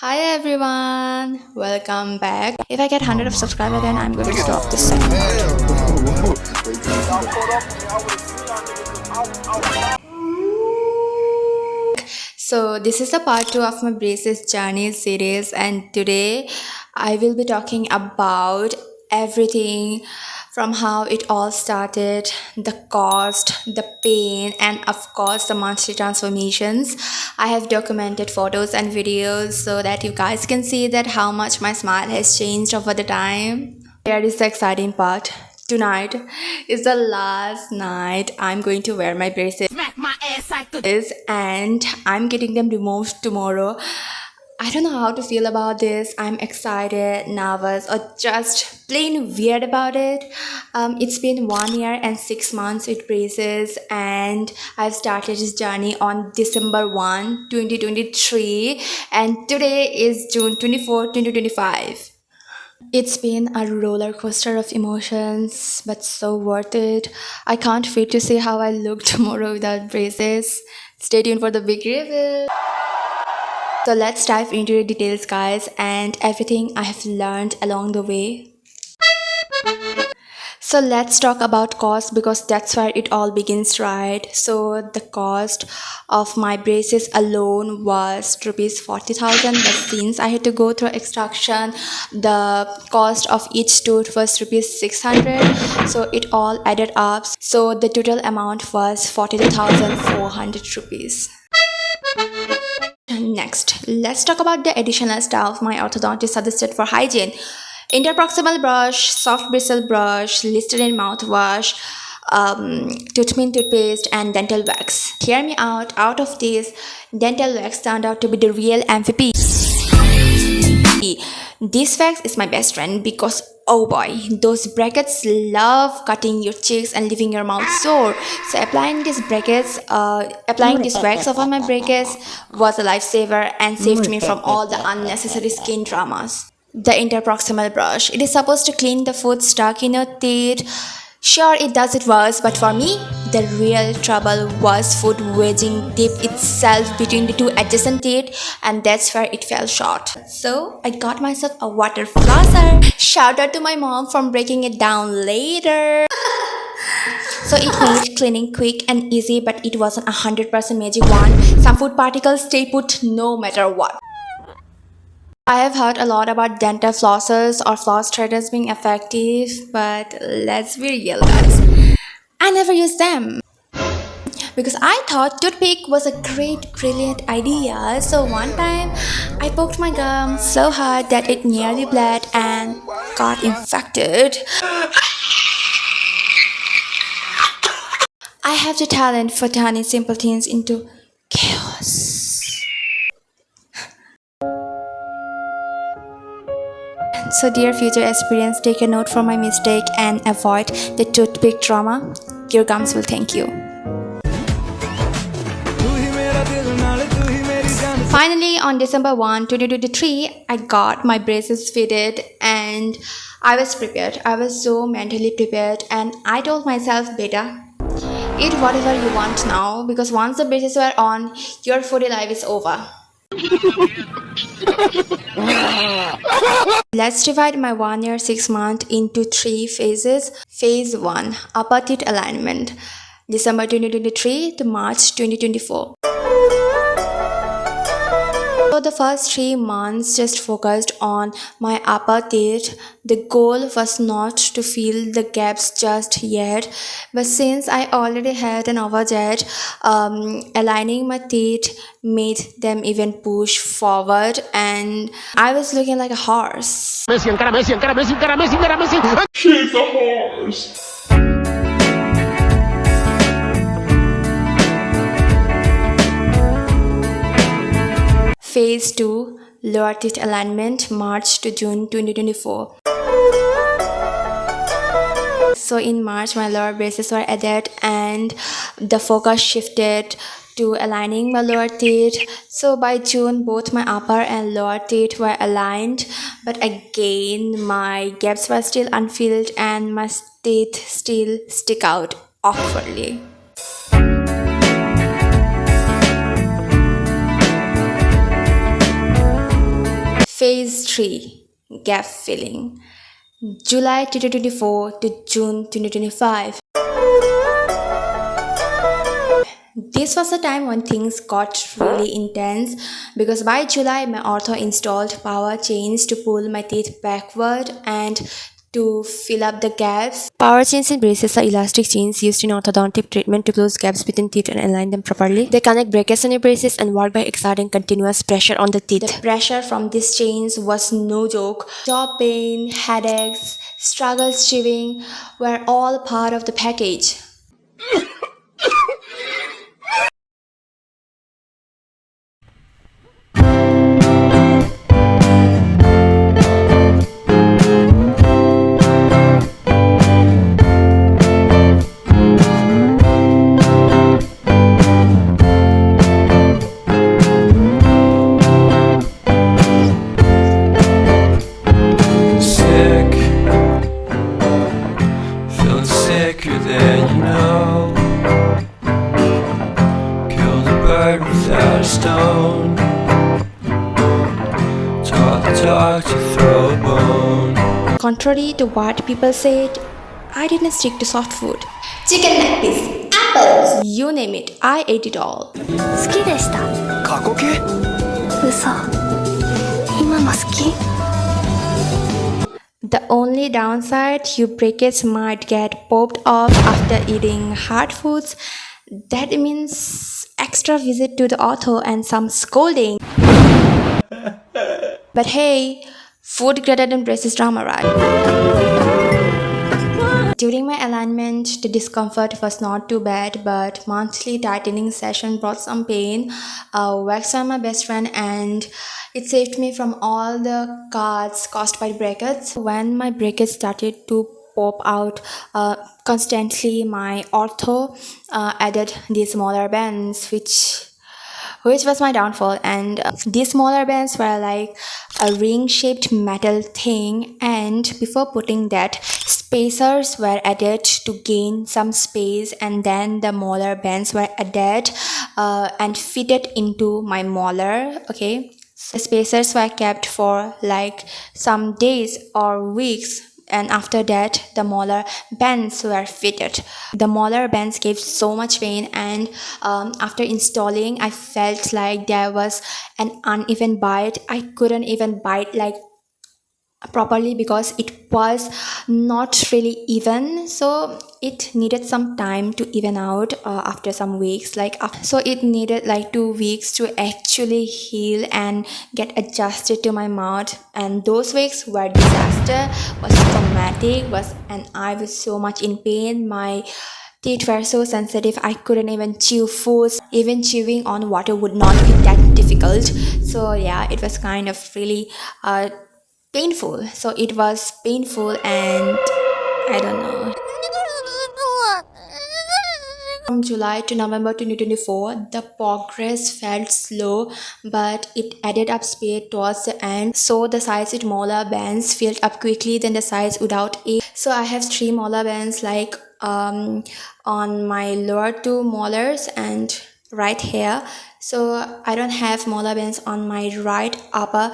Hi everyone, welcome back. If I get 100 of subscribers, then I'm going to stop this segment. So this is the part 2 of my braces journey series, and today I will be talking about everything from how it all started, the cost, the pain, and of course the monthly transformations. I have documented photos and videos so that you guys can see that how much my smile has changed over the time. Here is the exciting part. Tonight is the last night I'm going to wear my braces and I'm getting them removed tomorrow. I don't know how to feel about this. I'm excited, nervous, or just plain weird about it. It's been 1 year and 6 months with braces, and I've started this journey on December 1, 2023, and today is June 24, 2025. It's been a roller coaster of emotions, but so worth it. I can't wait to see how I look tomorrow without braces. Stay tuned for the big reveal. So let's dive into the details, guys, and everything I have learned along the way. So let's talk about cost because that's where it all begins, right? So the cost of my braces alone was rupees 40,000, but since I had to go through extraction, the cost of each tooth was rupees 600. So it all added up. So the total amount was 42,400 rupees. Next, let's talk about the additional stuff my orthodontist suggested for hygiene. Interproximal brush, soft bristle brush, Listerine mouthwash, toothmint toothpaste, and dental wax. Hear me out. Out of this, dental wax turned out to be the real MVP. This wax is my best friend because oh boy, those brackets love cutting your cheeks and leaving your mouth sore. So applying this wax over my brackets was a lifesaver and saved me from all the unnecessary skin dramas. The interproximal brush. It is supposed to clean the food stuck in your teeth. Sure, it does it worse, but for me, the real trouble was food wedging deep itself between the two adjacent teeth, and that's where it fell short. So I got myself a water flosser. Shout out to my mom for breaking it down later. So it made cleaning quick and easy, but it wasn't 100% magic one. Some food particles stay put no matter what. I have heard a lot about dental flossers or floss threaders being effective, but let's be real, guys. I never used them because I thought toothpick was a great, brilliant idea. So one time I poked my gum so hard that it nearly bled and got infected. I have the talent for turning simple things into chaos. So dear future experience, take a note from my mistake and avoid the toothpick trauma. Your gums will thank you. Finally, on December 1, 2023, I got my braces fitted and I was prepared. I was so mentally prepared and I told myself, beta, eat whatever you want now because once the braces were on, your foodie life is over. Let's divide my 1 year 6 month into 3 phases. Phase 1, upper teeth alignment, December 2023 to March 2024. So the first 3 months just focused on my upper teeth. The goal was not to fill the gaps just yet, but since I already had an overjet, aligning my teeth made them even push forward and I was looking like a horse. Messi, encara Messi, encara Messi, encara Messi, encara Messi. She's a horse. Phase 2, lower teeth alignment, March to June 2024. So in March, my lower braces were added and the focus shifted to aligning my lower teeth. So by June, both my upper and lower teeth were aligned, but again, my gaps were still unfilled and my teeth still stick out awkwardly. Phase 3, Gap Filling, July 2024 to June 2025. This was the time when things got really intense because by July my ortho installed power chains to pull my teeth backward and to fill up the gaps. Power chains and braces are elastic chains used in orthodontic treatment to close gaps between teeth and align them properly. They connect brackets on your braces and work by exerting continuous pressure on the teeth. The pressure from these chains was no joke. Jaw pain, headaches, struggles chewing were all part of the package. Sick, feeling sicker than you know. Killed a bird without a stone. Taught the dog to throw a bone. Contrary to what people said, I didn't stick to soft food. Chicken leg piece, apples, you name it, I ate it all. 好きでした。過去形嘘。今も好き？ The only downside, your brackets might get popped off after eating hard foods. That means extra visit to the ortho and some scolding. But hey, food greater than braces drama, right? During my alignment, the discomfort was not too bad, but monthly tightening session brought some pain. Wax on my best friend, and it saved me from all the cuts caused by brackets. When my brackets started to pop out constantly, my ortho added these smaller bands, which was my downfall. And these smaller bands were like a ring-shaped metal thing, and before putting that, spacers were added to gain some space, and then the molar bands were added and fitted into my molar. Okay, the spacers were kept for like some days or weeks, and after that the molar bands were fitted. The molar bands gave so much pain, and after installing I felt like there was an uneven bite. I couldn't even bite like properly because it was not really even, so it needed some time to even out after some weeks, so it needed like 2 weeks to actually heal and get adjusted to my mouth, and those weeks were disaster, was traumatic, and I was so much in pain. My teeth were so sensitive, I couldn't even chew foods. Even chewing on water would not be that difficult. So yeah, it was kind of really painful. So it was painful, and I don't know. From July to November 2024, the progress felt slow, but it added up speed towards the end. So the sides with molar bands filled up quickly than the sides without it. So I have 3 molar bands like on my lower 2 molars and right here. So I don't have molar bands on my right upper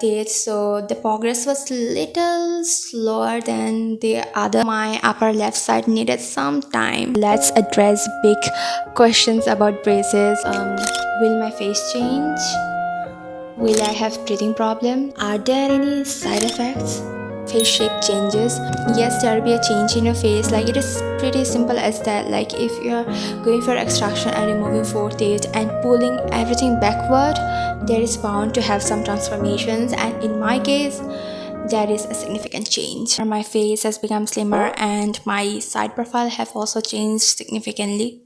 teeth, so the progress was little slower than the other. My upper left side needed some time. Let's address big questions about braces. Will my face change? Will I have breathing problem? Are there any side effects? Face shape changes? Yes, there will be a change in your face. Like, it is pretty simple as that. Like, if you're going for extraction and removing 4 teeth and pulling everything backward, there is bound to have some transformations, and in my case there is a significant change. My face has become slimmer and my side profile have also changed significantly.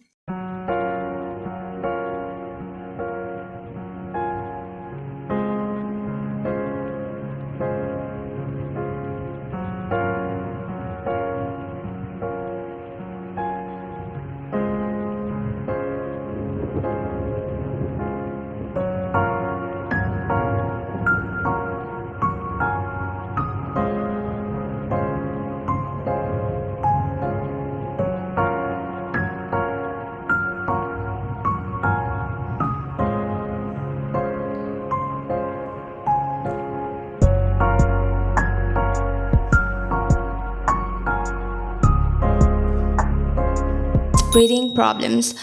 Breathing problems.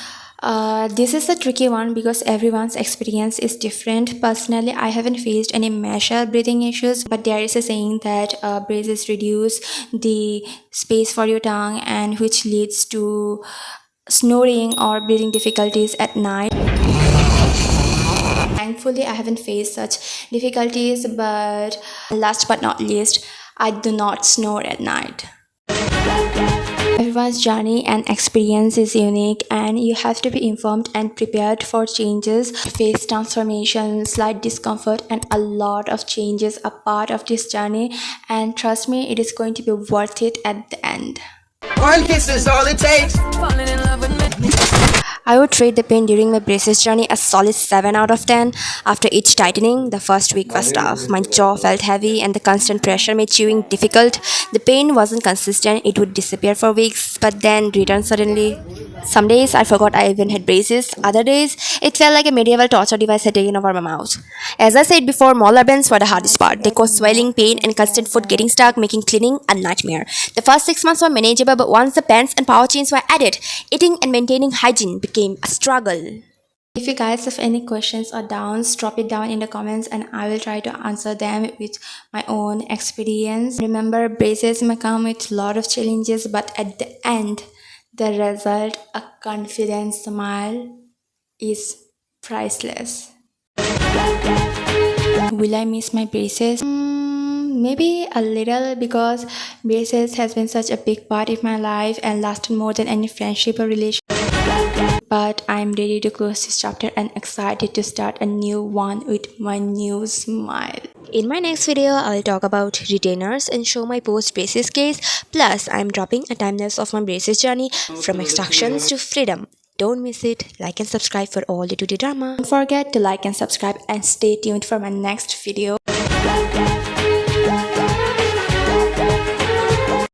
This is a tricky one because everyone's experience is different. Personally, I haven't faced any major breathing issues, but there is a saying that braces reduce the space for your tongue, and which leads to snoring or breathing difficulties at night. Thankfully, I haven't faced such difficulties, but last but not least, I do not snore at night. Everyone's journey and experience is unique, and you have to be informed and prepared for changes. Face transformation, slight discomfort, and a lot of changes are part of this journey. And trust me, it is going to be worth it at the end. One kiss is all it takes. I would rate the pain during my braces journey a solid 7 out of 10. After each tightening, the first week was tough. My jaw felt heavy and the constant pressure made chewing difficult. The pain wasn't consistent, it would disappear for weeks but then return suddenly. Some days I forgot I even had braces, other days it felt like a medieval torture device had taken over my mouth. As I said before, molar bends were the hardest part. They caused swelling, pain, and constant food getting stuck, making cleaning a nightmare. The first 6 months were manageable, but once the pens and power chains were added, eating and maintaining hygiene became a struggle. If you guys have any questions or doubts, drop it down in the comments and I will try to answer them with my own experience. Remember, braces may come with a lot of challenges, but at the end, the result, a confident smile, is priceless. Will I miss my braces? Maybe a little, because braces has been such a big part of my life and lasted more than any friendship or relationship. But I'm ready to close this chapter and excited to start a new one with my new smile. In my next video, I'll talk about retainers and show my post-braces case. Plus, I'm dropping a time-lapse of my braces journey from extractions to freedom. Don't miss it. Like and subscribe for all the 2D drama. Don't forget to like and subscribe and stay tuned for my next video.